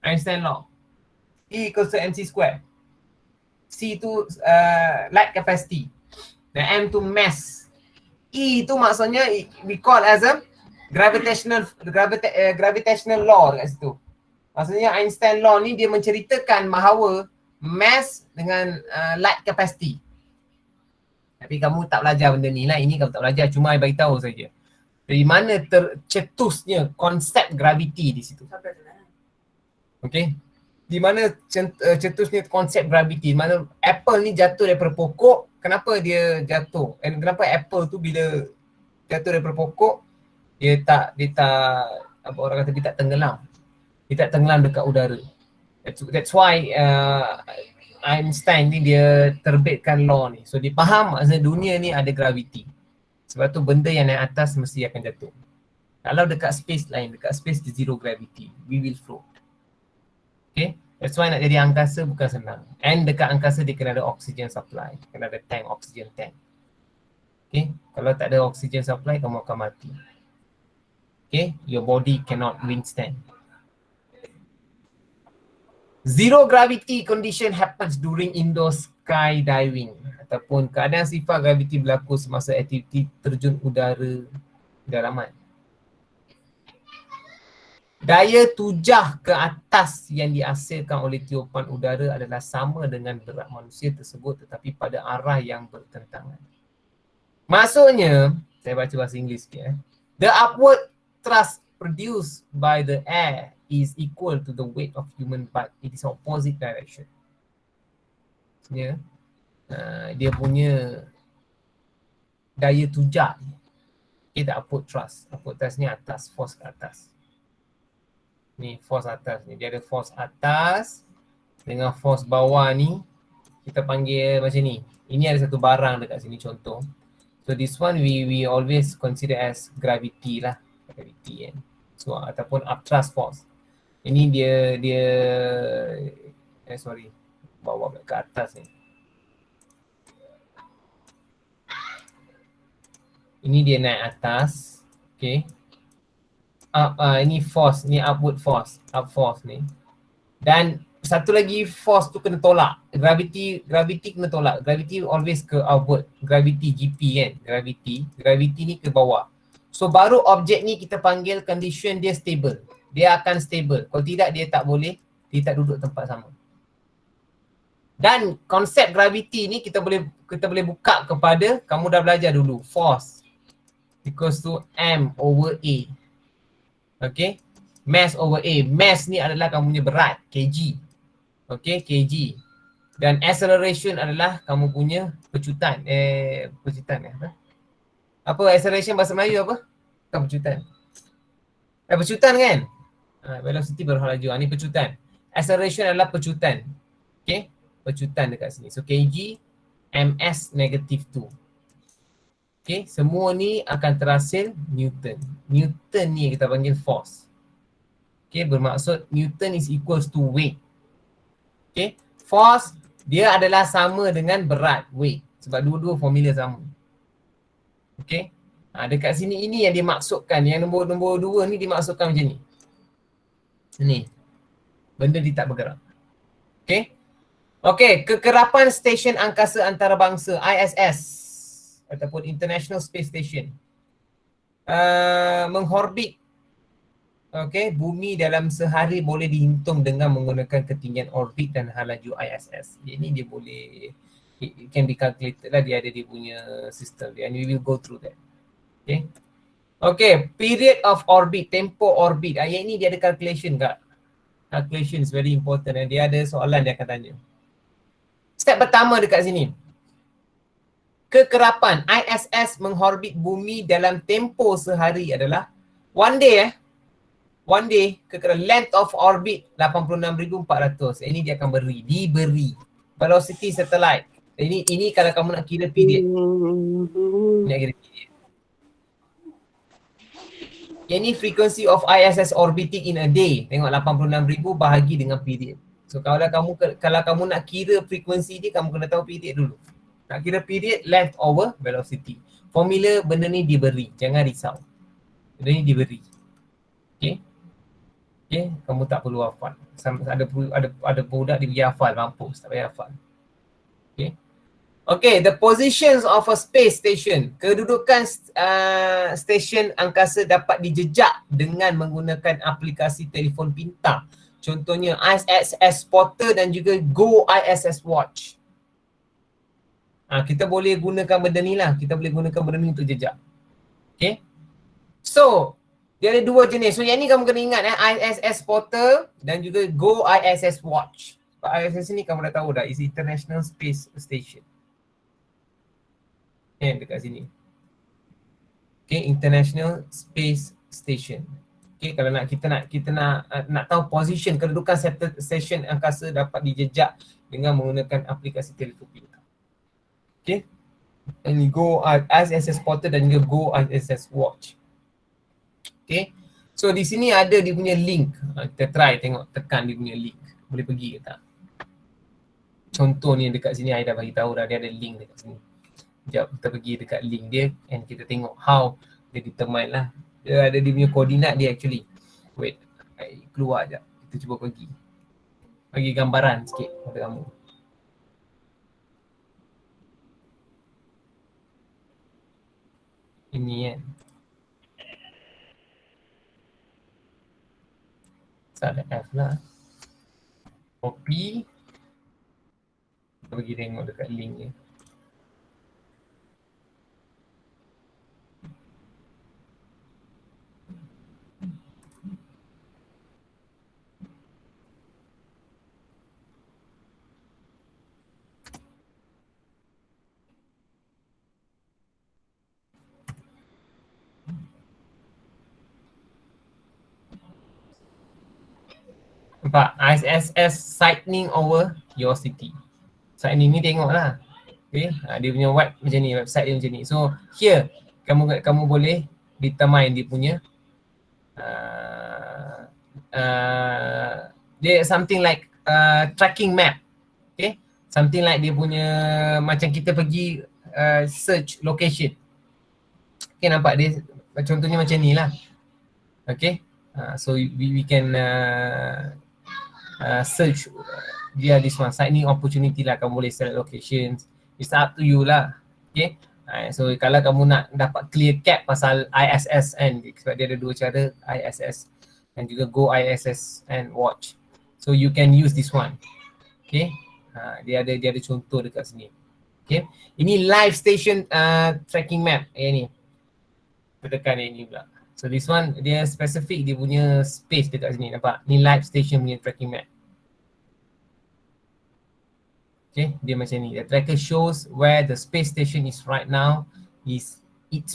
Einstein law. E equals to mc square. C tu light capacity. Dan M tu mass. E tu maksudnya we call as a gravitational law kat situ. Maksudnya Einstein law ni dia menceritakan bahawa mass dengan light capacity. Tapi kamu tak belajar benda ni lah. Ini kamu tak belajar, cuma I bagi tahu saja. Dari mana tercetusnya konsep graviti di situ. Okay. Di mana cetusnya konsep graviti, di mana apple ni jatuh daripada pokok. Kenapa dia jatuh? And kenapa apple tu bila jatuh daripada pokok dia tak apa orang kata, dia tak tenggelam. Dia tak tenggelam dekat udara. That's why Einstein ni dia terbitkan law ni. So dia faham maksudnya dunia ni ada graviti. Sebab tu benda yang naik atas mesti akan jatuh. Kalau dekat space lain, dekat space di zero gravity, we will float. Okay, that's why nak jadi angkasa bukan senang. And dekat angkasa dia kena ada oxygen supply, kena ada tank, oxygen tank. Okay, kalau tak ada oxygen supply kamu akan mati. Okay, your body cannot withstand. Zero gravity condition happens during indoor skydiving ataupun keadaan sifar graviti berlaku semasa aktiviti terjun udara dalaman. Daya tujah ke atas yang dihasilkan oleh tiupan udara adalah sama dengan berat manusia tersebut tetapi pada arah yang bertentangan. Maksudnya, saya baca bahasa Inggeris sikit. The upward thrust produced by the air is equal to the weight of human but it is opposite direction. Maksudnya, dia punya daya tujah ni. Okay, the upward thrust. Upward thrust ni atas, force ke atas. Ni force atas ni, dia ada force atas dengan force bawah ni kita panggil macam ni. Ini ada satu barang dekat sini contoh. So this one we always consider as gravity lah, gravity kan. So ataupun upthrust force. Ini dia bawa ke atas ni. Ini dia naik atas, okay. ini force, ni upward force, up force ni. Dan satu lagi force tu kena tolak. Gravity kena tolak. Gravity always ke outward. Gravity GP kan. Gravity ni ke bawah. So baru objek ni kita panggil condition dia stable. Dia akan stable. Kalau tidak dia tak boleh, dia tak duduk tempat sama. Dan konsep gravity ni kita boleh buka kepada, kamu dah belajar dulu, force equals to M over A. Okay, mass over A. Mass ni adalah kamu punya berat, kg. Okay, kg. Dan acceleration adalah kamu punya pecutan. Apa acceleration bahasa Melayu apa? Bukan pecutan. Pecutan kan? Velocity baru laju. Ni pecutan. Acceleration adalah pecutan. Okay, pecutan dekat sini. So kg ms negative 2. Okay, semua ni akan terhasil Newton. Newton ni kita panggil force. Okay, bermaksud Newton is equals to weight. Okay, force dia adalah sama dengan berat, weight. Sebab dua-dua formula sama. Okay, dekat sini ini yang dimaksudkan. Yang nombor 2 ni dimaksudkan macam ni. Ni, benda dia tak bergerak. Okay. Okay, kekerapan stesen angkasa antarabangsa ISS ataupun International Space Station mengorbit bumi dalam sehari boleh dihitung dengan menggunakan ketinggian orbit dan laju ISS. Ini dia boleh, it can be calculated lah, dia ada dia punya sistem dia, and we will go through that. Okay, period of orbit, tempo orbit. Ayat ni dia ada calculation kak. Calculation is very important, and dia ada soalan dia akan tanya. Step pertama dekat sini. Kekerapan ISS mengorbit bumi dalam tempo sehari adalah one day length of orbit 86,400. Ini dia akan diberi velocity satellite. Ini kalau kamu nak kira period. Nak kira period. Ini frequency of ISS orbiting in a day. Tengok 86,000 bahagi dengan period. So kalau kamu nak kira frekuensi ni, kamu kena tahu period dulu. Nak kira period, length over velocity. Formula benda ni diberi, jangan risau. Benda ni diberi. Okay, kamu tak perlu hafal. Ada budak dia pergi hafal, mampus, tak payah hafal. Okay, the positions of a space station. Kedudukan stesen angkasa dapat dijejak dengan menggunakan aplikasi telefon pintar. Contohnya ISS Spotter dan juga Go ISS Watch. Kita boleh gunakan benda ni lah. Kita boleh gunakan benda ni untuk jejak. Okay. So, dia ada dua jenis. So, yang ni kamu kena ingat ISS Spotter dan juga Go ISS Watch. ISS ni kamu dah tahu dah. It's International Space Station. Dekat sini. Okay, International Space Station. Okay, kalau kita nak tahu position, kedudukan stesen angkasa dapat dijejak dengan menggunakan aplikasi telefon pintar. Okay, ini Go ISS Spotter dan juga Go ISS Watch. Okay, so di sini ada dia punya link. Kita try tengok, tekan dia punya link. Boleh pergi ke tak? Contoh ni dekat sini I dah bagi tahu dah, dia ada link dekat sini. Sekejap kita pergi dekat link dia and kita tengok how dia determine lah. Dia ada dia punya koordinat dia actually. Wait, I keluar sekejap. Kita cuba pergi. Bagi gambaran sikit kepada kamu. Ini kan. Ada F lah. Copy. Kita pergi tengok dekat link ni. Nampak? ISS sightning over your city. Sightning ni tengok lah. Okay. Dia punya web macam ni, website dia macam ni. So here, kamu boleh determine dia punya dia something like tracking map. Okay. Something like dia punya, macam kita pergi search location. Okay, nampak dia contohnya macam ni lah. Okay. So we can search dia this one sightning opportunity lah, kamu boleh select locations, it's up to you lah. Okay. So kalau kamu nak dapat clear cap pasal ISS kan, sebab dia ada dua cara, ISS dan juga Go ISS and watch, so you can use this one. Okay. Dia ada contoh dekat sini. Okay. Ini live station tracking map. Ni tekan ini pula. So this one dia specific dia punya space dekat sini, nampak? Ni live station punya tracking map. Okay, dia macam ni. The tracker shows where the space station is right now. It's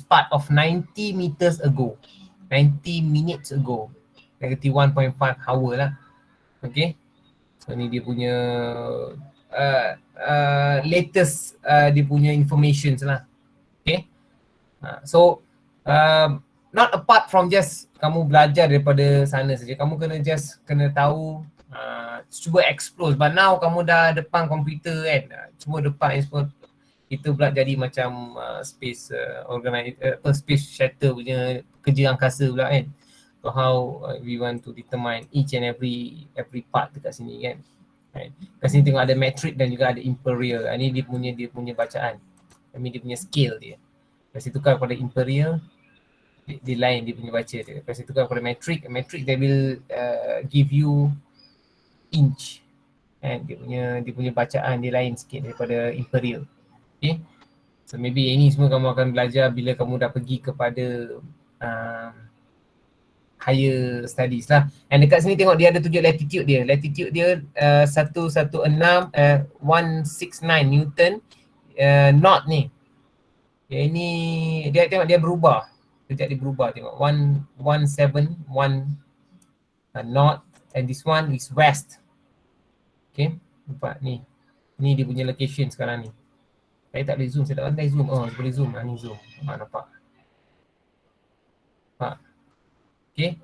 part of 90 meters ago. 90 minutes ago. Negative 1.5 hour lah. Okay. So ni dia punya latest dia punya information lah. Okay. So not apart from just kamu belajar daripada sana saja, kamu kena tahu, cuba explore. But now kamu dah depan komputer kan, cuma depan explore, kita pula jadi macam space space shuttle punya kerja angkasa pula kan. So how we want to determine each and every part dekat sini kan. Right. Kat sini tengok ada metric dan juga ada imperial. Ini dia punya bacaan. Ini dia punya scale dia. Kasi tukar kepada imperial, di lain dia punya baca dia. Kasi tukar kepada metric they will give you inch. And dia punya bacaan dia lain sikit daripada imperial. Okay. So maybe ini semua kamu akan belajar bila kamu dah pergi kepada higher studies lah. And dekat sini tengok dia ada tunjuk latitude dia. Latitude dia 169 Newton. Knot ni. Ini dia tengok dia berubah. Sekejap dia berubah tengok. 171 knot, and this one is west. Okay. Nampak ni. Ni dia punya location sekarang ni. Saya tak boleh zoom, saya tak pandai zoom. Oh, boleh zoom. Ni zoom. Nampak. Nampak. Okay.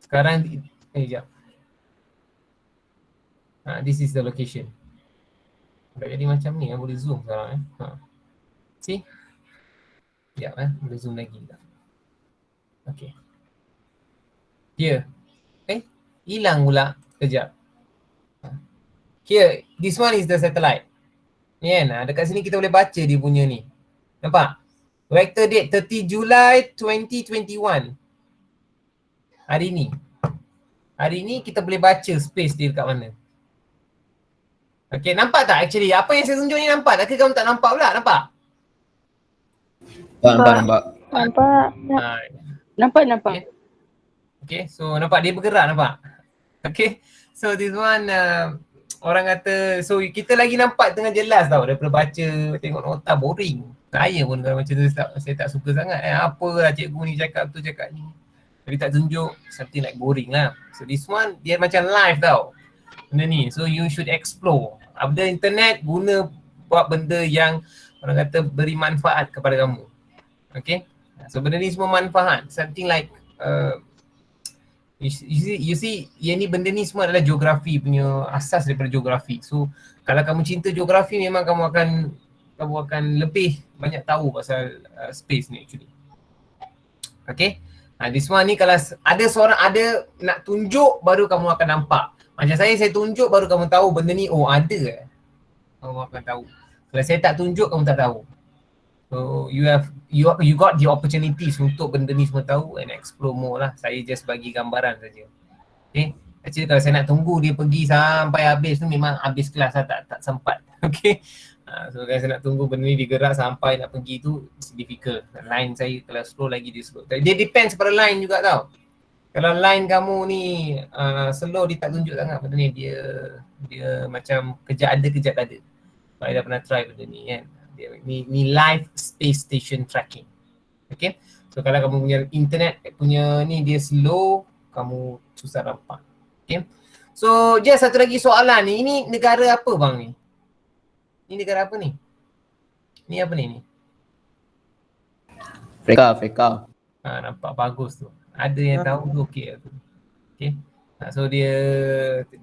Sekarang sekejap. This is the location. Tak jadi macam ni, boleh zoom sekarang See? Sekejap boleh zoom lagi tak? Okay. Here. Hilang pula. Sekejap. Here, this one is the satellite. Ni kan, dekat sini kita boleh baca dia punya ni. Nampak? Vector date 30 Julai 2021. Hari ni. Hari ni kita boleh baca space dia dekat mana. Okay, nampak tak actually? Apa yang saya tunjuk ni nampak tak? Ke kamu tak nampak pula? Nampak? Nampak. Okay, so nampak dia bergerak, nampak? Okay, so this one orang kata, so kita lagi nampak tengah jelas tau daripada baca, tengok nota boring. Saya pun kalau macam tu saya tak suka sangat. Apalah cikgu ni cakap tu cakap ni. Tapi tak tunjuk, something like boring lah. So this one dia macam live tau benda ni. So you should explore. Ada internet, guna buat benda yang orang kata beri manfaat kepada kamu. Okay. So benda ni semua manfaat. Something like you see yang ni, benda ni semua adalah geografi punya, asas daripada geografi. So kalau kamu cinta geografi, memang kamu akan lebih banyak tahu pasal space ni actually. Okay. This one ni kalau ada seorang ada nak tunjuk, baru kamu akan nampak. Macam saya tunjuk baru kamu tahu benda ni, oh ada kamu akan tahu. Kalau saya tak tunjuk, kamu tak tahu. So you got the opportunities untuk benda ni semua tahu and explore more lah. Saya just bagi gambaran saja. Okay. Actually kalau saya nak tunggu dia pergi sampai habis tu, memang habis kelas lah, tak sempat. Okay. So kalau saya nak tunggu benda ni digerak sampai nak pergi tu, it's difficult. Line saya kalau slow lagi dia slow. Dia depends pada line juga tau. Kalau line kamu ni slow, dia tak tunjuk sangat benda ni. Dia macam kejap ada kejap tak ada. Saya dah pernah try benda ni kan. Ni live space station tracking. Okay. So kalau kamu punya internet punya ni dia slow, kamu susah nampak. Okay. So just satu lagi soalan ni. Ini negara apa bang ni? Ni negara apa ni? Ni apa ni? Afrika. Nampak bagus tu. Ada yang tahu tu okey tu. Okey. So dia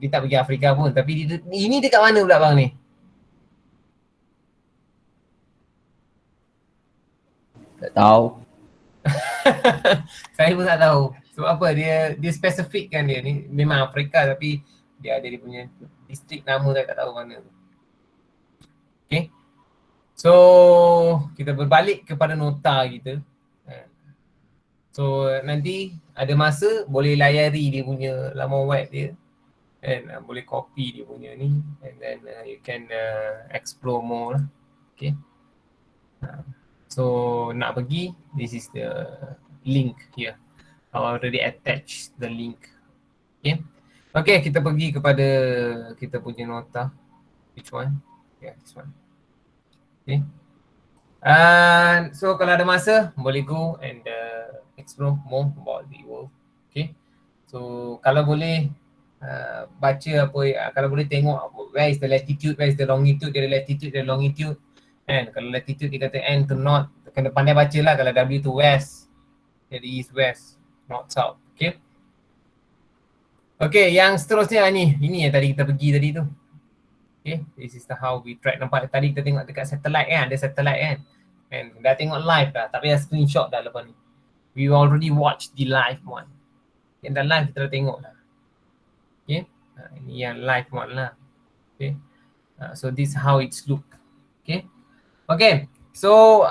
tak pergi Afrika pun, tapi ini dekat mana pula bang ni? Tak tahu. Saya pun tak tahu. Sebab apa? Dia spesifik kan dia ni. Memang Afrika tapi dia ada dia punya distrik nama saya tak tahu mana. Okay. So kita berbalik kepada nota kita. So nanti ada masa boleh layari dia punya laman web dia. And boleh copy dia punya ni. And then you can explore more lah. Okay. So nak pergi, this is the link here. I already attached the link. Okay. Okay, kita pergi kepada kita punya nota. Which one? Yeah, this one. Okay. So kalau ada masa, boleh go and explore more about the world. Okay. So kalau boleh baca apa, kalau boleh tengok where is the latitude, where is the longitude, dia ada latitude, dia ada longitude. And kalau latitude dia kata N to north, kena pandai baca lah. Kalau W to west, jadi east west, north south. Okay. Okay, yang seterusnya ni, ini yang tadi kita pergi tadi tu. Okay, this is the how we track. Nampak tadi kita tengok dekat satellite kan, ada satellite kan. And dah tengok live dah, tak payah screenshot dah lepas ni. We already watched the live one. Yang dah live kita dah tengok dah. Okay, ini yang live one lah. Okay, so this is how it's look. Okay. Okay, so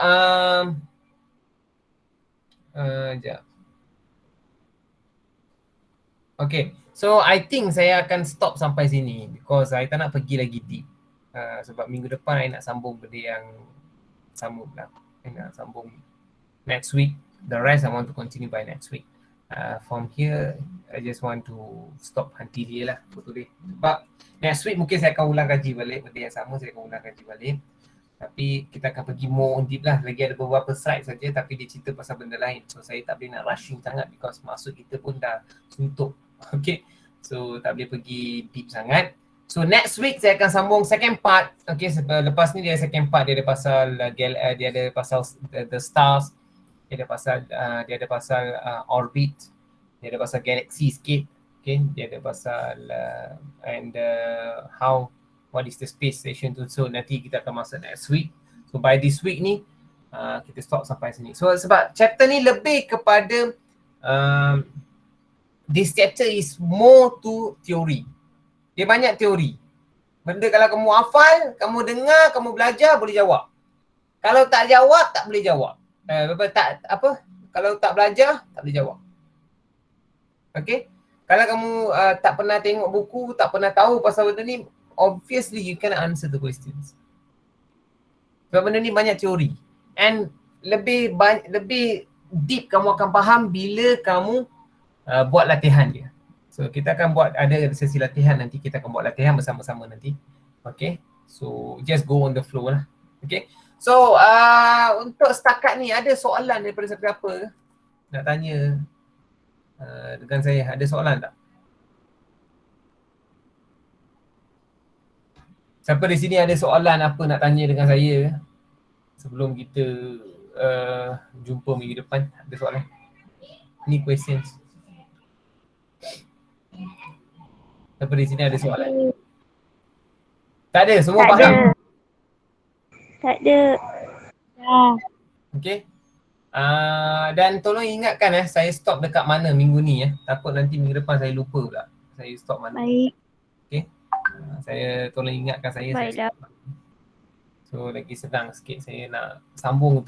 sekejap. Okay, so I think saya akan stop sampai sini because saya tak nak pergi lagi deep. Sebab minggu depan saya nak sambung benda yang sama pula. Saya nak sambung next week. The rest I want to continue by next week. From here, I just want to stop until here lah. Betul deh. Sebab next week mungkin saya akan ulang kaji balik. Benda yang sama saya akan ulang kaji balik. Tapi kita akan pergi more on deep lah. Lagi ada beberapa slide saja tapi dia cerita pasal benda lain. So saya tak boleh nak rushing sangat because maksud kita pun dah suntuk. Okay. So tak boleh pergi deep sangat. So next week saya akan sambung second part. Okay, lepas ni dia second part. Dia ada pasal dia ada pasal the stars. Dia ada pasal orbit. Dia ada pasal galaxy sikit. Okay, dia ada pasal how what is the space station tu. So nanti kita akan masuk next week. So by this week ni kita stop sampai sini. So sebab chapter ni lebih kepada this chapter is more to theory. Dia banyak teori. Benda kalau kamu hafal, kamu dengar, kamu belajar boleh jawab. Kalau tak jawab, tak boleh jawab. Kalau tak belajar, tak boleh jawab. Okay? Kalau kamu tak pernah tengok buku, tak pernah tahu pasal benda ni, obviously you cannot answer the questions. Sebab benda ni banyak teori. And lebih deep kamu akan faham bila kamu buat latihan dia. So kita akan buat ada sesi latihan nanti, kita akan buat latihan bersama-sama nanti. Okay. So just go on the flow lah. Okay. So untuk setakat ni ada soalan daripada siapa-siapa nak tanya dengan saya? Ada soalan tak? Siapa di sini ada soalan apa nak tanya dengan saya sebelum kita jumpa minggu depan? Ada soalan? Ni questions. Siapa di sini ada soalan? Tak ada, semua Tak faham? ada. Tak ada. Okay. Dan tolong ingatkan saya stop dekat mana minggu ni takut nanti minggu depan saya lupa pula. Saya stop mana. Baik. Okay. Saya tolong ingatkan saya. Baiklah. So lagi senang sikit saya nak sambung